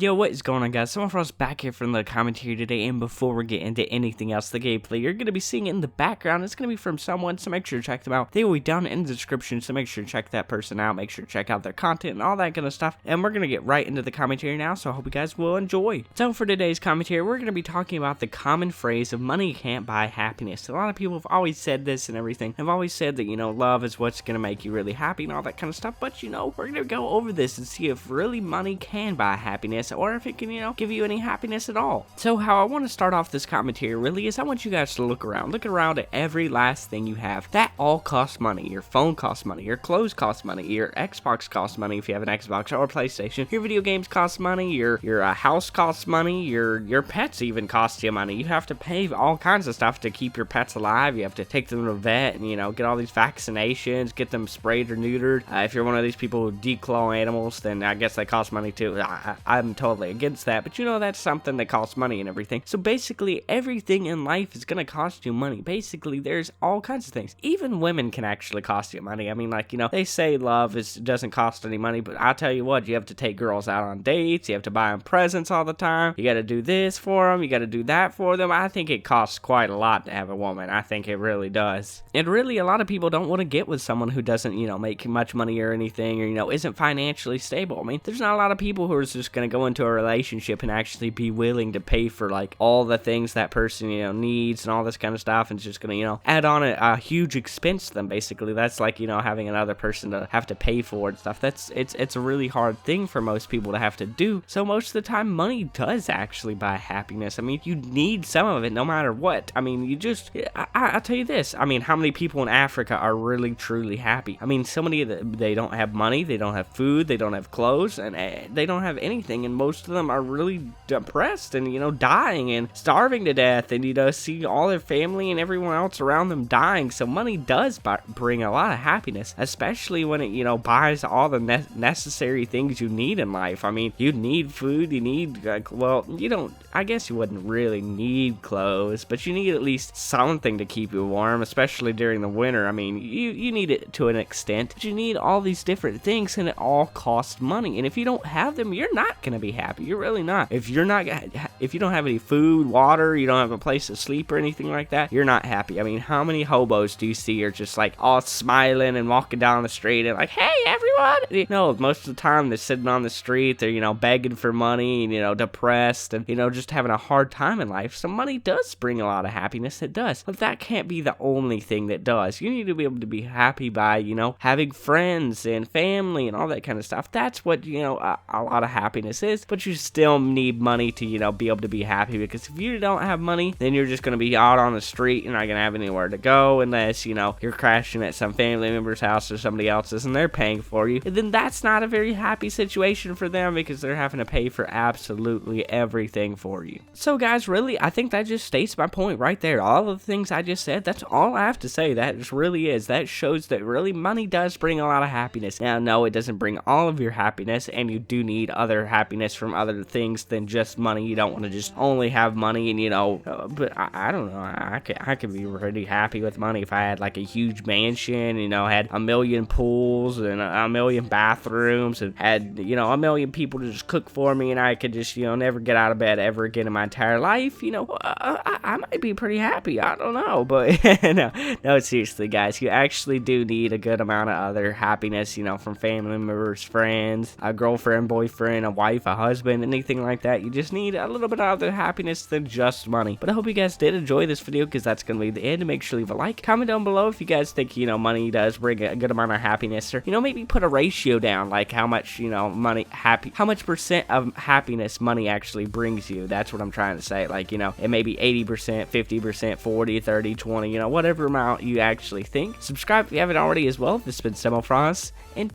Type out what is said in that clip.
Yo, what is going on, guys? Cebmofroz back here from the commentary today, and before we get into anything else, the gameplay you're going to be seeing in the background is going to be from someone, so make sure to check them out. They will be down in the description, so make sure to check that person out, make sure to check out their content and all that kind of stuff, and we're going to get right into the commentary now, so I hope you guys will enjoy. So for today's commentary, we're going to be talking about the common phrase of money can't buy happiness. A lot of people have always said this and everything, have always said that, love is what's going to make you really happy and all that kind of stuff, but, we're going to go over this and see if really money can buy happiness, or if it can, give you any happiness at all. So how I want to start off this commentary really is I want you guys to look around at every last thing you have. That all costs money. Your phone costs money, your clothes cost money, your Xbox costs money if you have an Xbox or PlayStation, your video games cost money, your house costs money, your pets even cost you money. You have to pay all kinds of stuff to keep your pets alive. You have to take them to a vet and, get all these vaccinations, get them sprayed or neutered. If you're one of these people who declaw animals, then I guess they cost money too. I'm totally against that, but that's something that costs money and everything. So basically everything in life is gonna cost you money. Basically there's all kinds of things. Even women can actually cost you money. I mean, they say love doesn't cost any money, but I'll tell you what, you have to take girls out on dates, you have to buy them presents all the time, you gotta do this for them, you gotta do that for them. I think it costs quite a lot to have a woman. I think it really does. And really a lot of people don't want to get with someone who doesn't, make much money or anything, or isn't financially stable. I mean, there's not a lot of people who are just gonna go into a relationship and actually be willing to pay for all the things that person needs and all this kind of stuff, and it's just gonna add on a huge expense to them. Basically that's having another person to have to pay for and stuff. It's a really hard thing for most people to have to do. So most of the time money does actually buy happiness. I mean, you need some of it no matter what. I mean, I'll tell you this, I mean, how many people in Africa are really truly happy? I mean, so many of them, they don't have money, they don't have food, they don't have clothes, and they don't have anything, and most of them are really depressed and dying and starving to death, and see all their family and everyone else around them dying. So money does bring a lot of happiness, especially when it buys all the necessary things you need in life. I mean, you need food, you need I guess you wouldn't really need clothes, but you need at least something to keep you warm, especially during the winter. I mean, you need it to an extent, but you need all these different things, and it all costs money, and if you don't have them, you're not gonna be happy. You're really not. If you don't have any food, water, you don't have a place to sleep or anything like that, you're not happy. I mean, how many hobos do you see are just all smiling and walking down the street and hey everyone? No, most of the time they're sitting on the street, they're begging for money and depressed and just having a hard time in life. So money does bring a lot of happiness, it does, but that can't be the only thing that does. You need to be able to be happy by having friends and family and all that kind of stuff. That's what a lot of happiness is, but you still need money to be able to be happy, because if you don't have money, then you're just going to be out on the street. You're not going to have anywhere to go unless you're crashing at some family member's house or somebody else's and they're paying for you, and then that's not a very happy situation for them, because they're having to pay for absolutely everything for you. So guys, really, I think that just states my point right there. All of the things I just said, that's all I have to say. That just really is. That shows that really money does bring a lot of happiness. Now, no, it doesn't bring all of your happiness, and you do need other happiness from other things than just money. You don't want to just only have money and but I don't know, I could be really happy with money if I had a huge mansion, had a million pools and a million bathrooms, and had a million people to just cook for me, and I could just never get out of bed ever again in my entire life. I might be pretty happy, I don't know, but no, seriously guys, you actually do need a good amount of other happiness, from family members, friends, a girlfriend, boyfriend, a wife, a husband, anything like that. You just need a little bit of other happiness than just money. But I hope you guys did enjoy this video, because that's going to be the end. Make sure to leave a like, comment down below if you guys think money does bring a good amount of happiness, or maybe put a ratio down, how much how much percent of happiness money actually brings you. That's what I'm trying to say. It may be 80%, 50%, 40, 30, 20, whatever amount you actually think. Subscribe if you haven't already as well. This has been cebmofroz, and